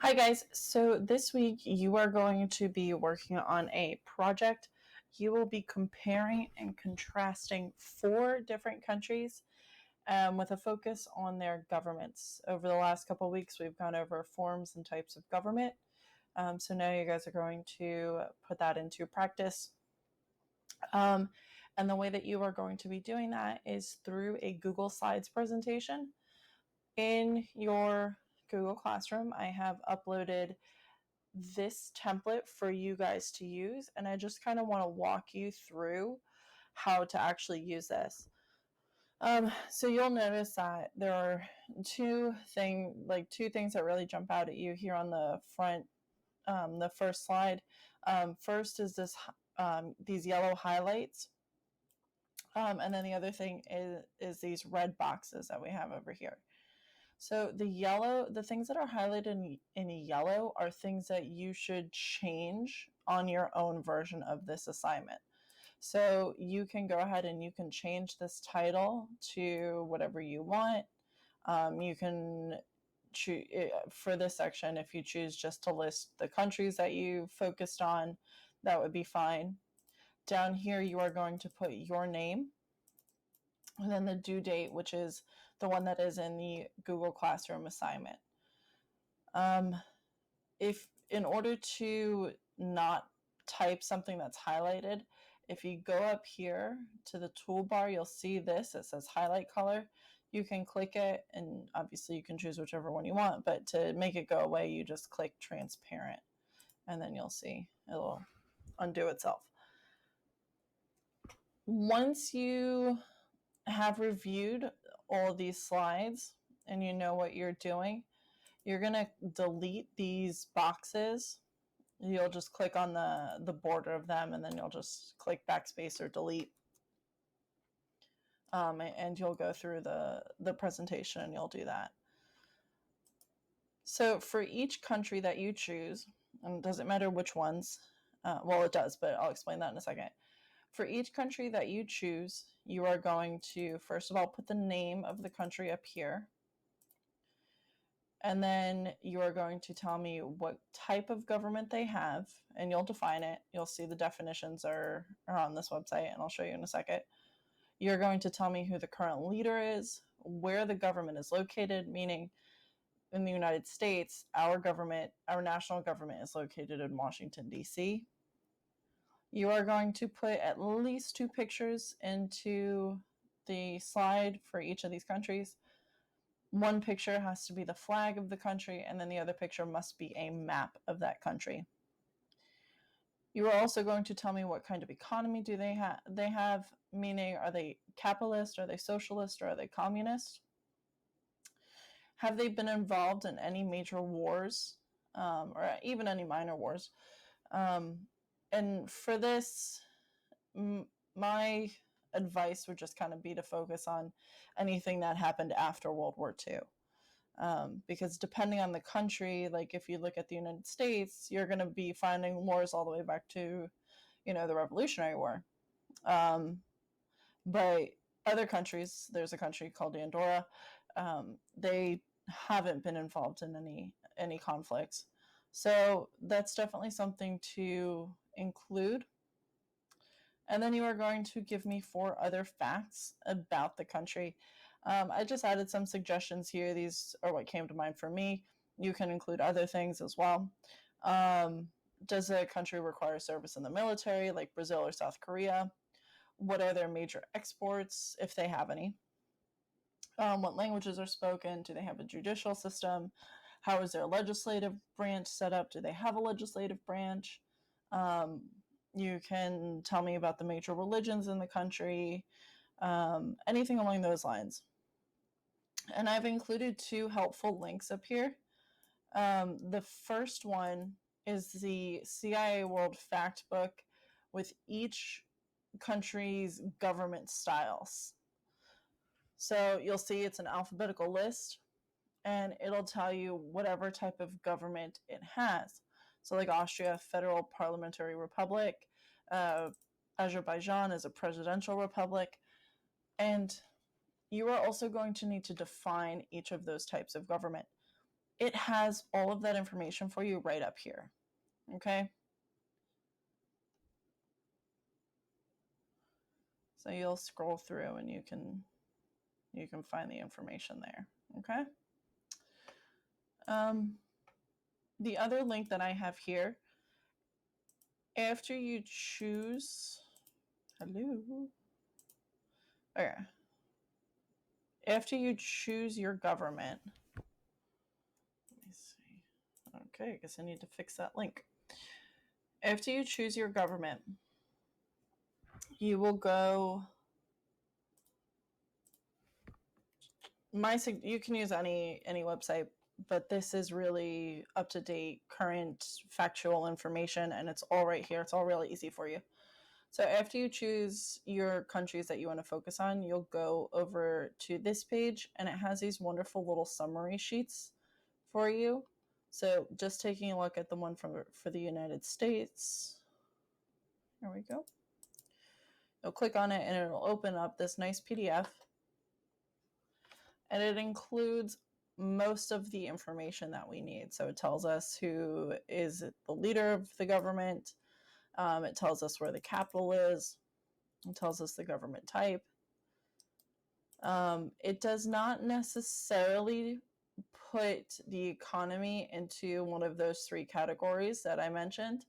Hi guys, so this week you are going to be working on a project. You will be comparing and contrasting four different countries with a focus on their governments. Over the last couple of weeks, we've gone over forms and types of government. So now you guys are going to put that into practice. Um, and the way that you are going to be doing that is through a Google Slides presentation. In your Google Classroom, I have uploaded this template for you guys to use, and I just kind of want to walk you through how to actually use this. So you'll notice that there are two things that really jump out at you here on the front, the first slide. First is these yellow highlights, and then the other thing is these red boxes that we have over here. So the things that are highlighted in yellow are things that you should change on your own version of this assignment. So you can go ahead and you can change this title to whatever you want. You can choose for this section, if you choose just to list the countries that you focused on, that would be fine. Down here, you are going to put your name and then the due date, which is the one that is in the Google Classroom assignment. If in order to not type something that's highlighted, if you go up here to the toolbar, you'll see this. It says highlight color. You can click it, and obviously you can choose whichever one you want, but to make it go away, you just click transparent, and then you'll see it'll undo itself. Once you have reviewed all of these slides and you know what you're doing, you're going to delete these boxes. You'll just click on the border of them, and then you'll just click backspace or delete. And you'll go through the presentation and you'll do that. So for each country that you choose, and it doesn't matter which ones, well, it does, but I'll explain that in a second. For each country that you choose, you are going to, first of all, put the name of the country up here. And then you are going to tell me what type of government they have, and you'll define it. You'll see the definitions are on this website, and I'll show you in a second. You're going to tell me who the current leader is, where the government is located, meaning in the United States, our national government is located in Washington, D.C. You are going to put at least 2 pictures into the slide for each of these countries. One picture has to be the flag of the country, and then the other picture must be a map of that country. You are also going to tell me what kind of economy do they have, meaning are they capitalist, are they socialist, or are they communist? Have they been involved in any major wars, or even any minor wars? And for this, my advice would just kind of be to focus on anything that happened after World War II. Because depending on the country, like if you look at the United States, you're going to be finding wars all the way back to, the Revolutionary War. But other countries, there's a country called Andorra, they haven't been involved in any conflicts. So that's definitely something to include. And then you are going to give me 4 other facts about the country. I just added some suggestions here. These are what came to mind for me. You can include other things as well. Does a country require service in the military, like Brazil or South Korea? What are their major exports, if they have any? What languages are spoken? Do they have a judicial system? How is their legislative branch set up? Do they have a legislative branch? You can tell me about the major religions in the country, anything along those lines. And I've included 2 helpful links up here. The first one is the CIA World Fact Book with each country's government styles. So you'll see it's an alphabetical list, and it'll tell you whatever type of government it has. So like Austria, federal parliamentary republic, Azerbaijan is a presidential republic, and you are also going to need to define each of those types of government. it has all of that information for you right up here. Okay. So you'll scroll through and you can find the information there. Okay. The other link that I have here, after you choose, hello. Okay. After you choose your government, let me see. Okay, I guess I need to fix that link. After you choose your government, you will go. You can use any website, but this is really up to date, current, factual information, and it's all right here. It's all really easy for you. So after you choose your countries that you want to focus on, you'll go over to this page, and it has these wonderful little summary sheets for you. So just taking a look at the one for the United States. Here we go. You'll click on it and it'll open up this nice PDF. And it includes most of the information that we need. So it tells us who is the leader of the government. It tells us where the capital is. It tells us the government type. It does not necessarily put the economy into one of those three categories that I mentioned.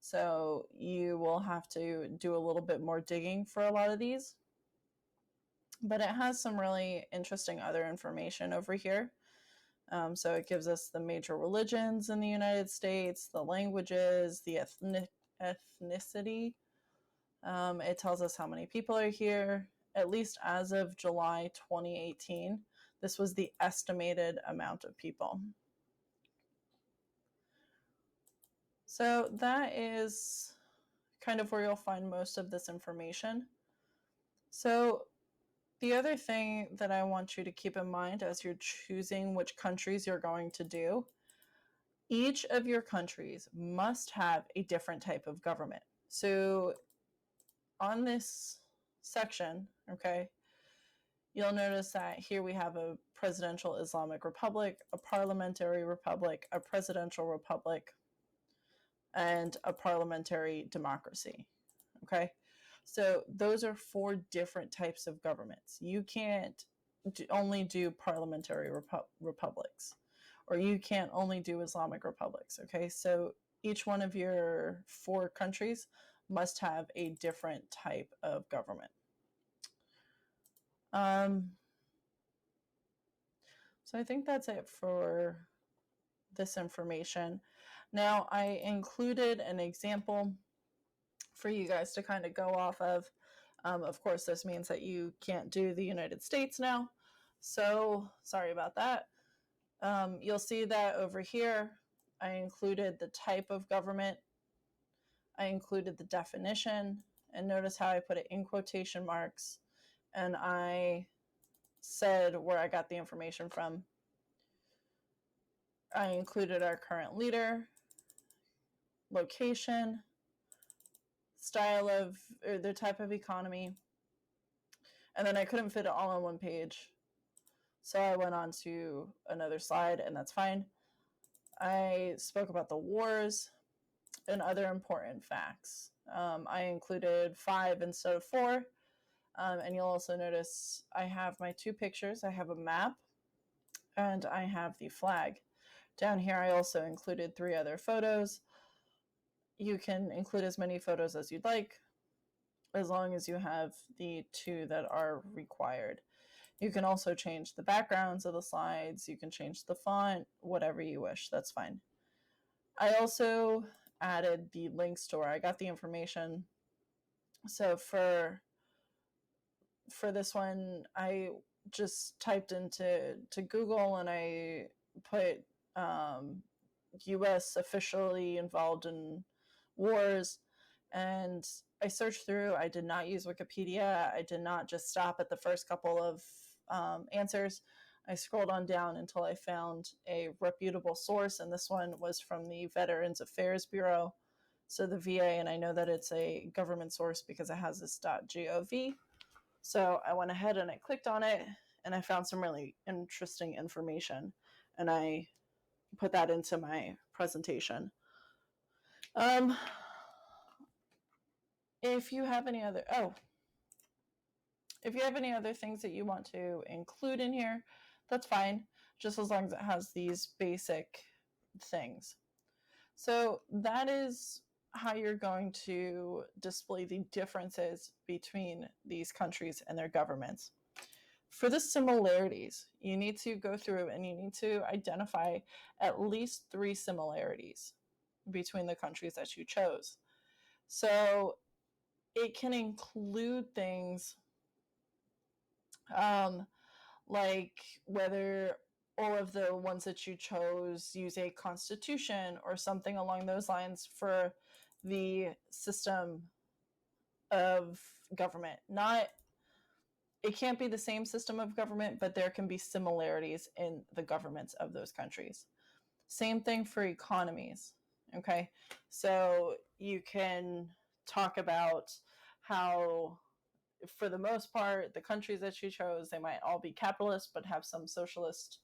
So you will have to do a little bit more digging for a lot of these. But it has some really interesting other information over here. So it gives us the major religions in the United States, the languages, the ethnicity. It tells us how many people are here. At least as of July 2018, this was the estimated amount of people. So that is kind of where you'll find most of this information. So the other thing that I want you to keep in mind as you're choosing which countries you're going to do, each of your countries must have a different type of government. So on this section, okay, you'll notice that here we have a presidential Islamic Republic, a parliamentary republic, a presidential republic, and a parliamentary democracy. Okay, so those are 4 different types of governments. You can't only do parliamentary republics, or you can't only do Islamic republics. Okay, so each one of your 4 countries must have a different type of government. So I think that's it for this information. Now, I included an example for you guys to kind of go off of. Of course, this means that you can't do the United States now. So sorry about that. You'll see that over here, I included the type of government. I included the definition, and notice how I put it in quotation marks, and I said where I got the information from. I included our current leader, location, style of, or the type of economy, and then I couldn't fit it all on one page. So I went on to another slide, and that's fine. I spoke about the wars and other important facts. I included 5 instead of 4. And you'll also notice I have my 2 pictures. I have a map and I have the flag. Down here, I also included 3 other photos. You can include as many photos as you'd like, as long as you have the 2 that are required. You can also change the backgrounds of the slides. You can change the font, whatever you wish. That's fine. I also added the links to where I got the information. So for this one, I just typed into Google and I put U.S. officially involved in wars, and I searched through. I did not use Wikipedia. I did not just stop at the first couple of answers. I scrolled on down until I found a reputable source, and this one was from the Veterans Affairs Bureau, so the VA, and I know that it's a government source because it has this .gov. So I went ahead and I clicked on it, and I found some really interesting information, and I put that into my presentation. If you have any other things that you want to include in here, that's fine, just as long as it has these basic things. So that is how you're going to display the differences between these countries and their governments. For the similarities, you need to go through and you need to identify at least 3 similarities between the countries that you chose. So it can include things like whether all of the ones that you chose use a constitution or something along those lines for the system of government. It can't be the same system of government, but there can be similarities in the governments of those countries. Same thing for economies. Okay, so you can talk about how, for the most part, the countries that you chose, they might all be capitalist but have some socialist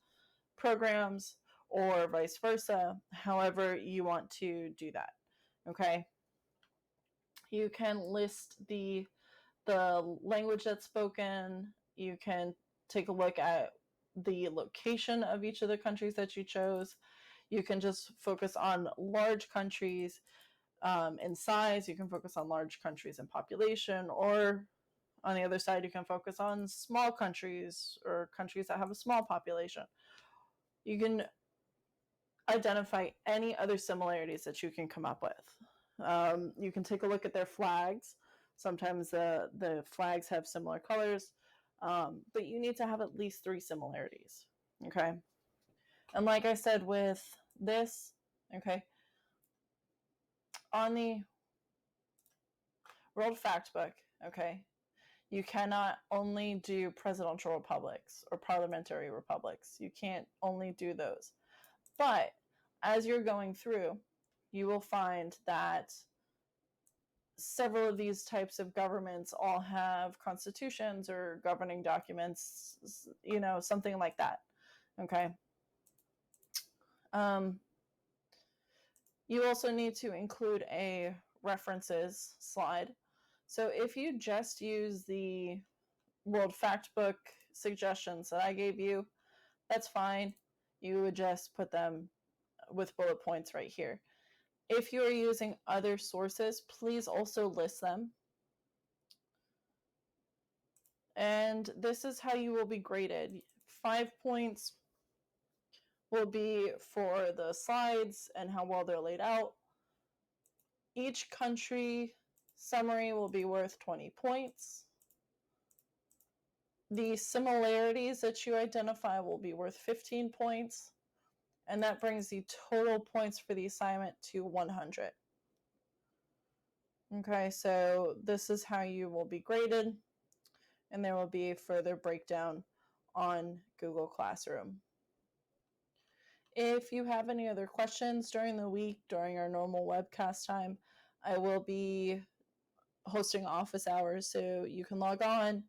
programs, or vice versa, however you want to do that. Okay, you can list the language that's spoken. You can take a look at the location of each of the countries that you chose. You can just focus on large countries in size. You can focus on large countries in population, or on the other side, you can focus on small countries or countries that have a small population. You can identify any other similarities that you can come up with. You can take a look at their flags. Sometimes the flags have similar colors, but you need to have at least 3 similarities. Okay. And like I said with this, okay, on the World Factbook, okay, you cannot only do presidential republics or parliamentary republics. You can't only do those. But as you're going through, you will find that several of these types of governments all have constitutions or governing documents, something like that. Okay. You also need to include a references slide. So if you just use the World Factbook suggestions that I gave you, that's fine. You would just put them with bullet points right here. If you are using other sources, please also list them. And this is how you will be graded. 5 points will be for the slides and how well they're laid out. Each country summary will be worth 20 points. The similarities that you identify will be worth 15 points. And that brings the total points for the assignment to 100. Okay, so this is how you will be graded, and there will be a further breakdown on Google Classroom. If you have any other questions during the week, during our normal webcast time, I will be hosting office hours, so you can log on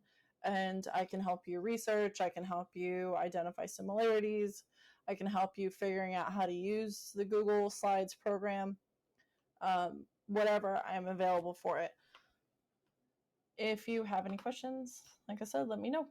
and I can help you research. I can help you identify similarities. I can help you figuring out how to use the Google Slides program. Whatever, I am available for it. If you have any questions, like I said, let me know.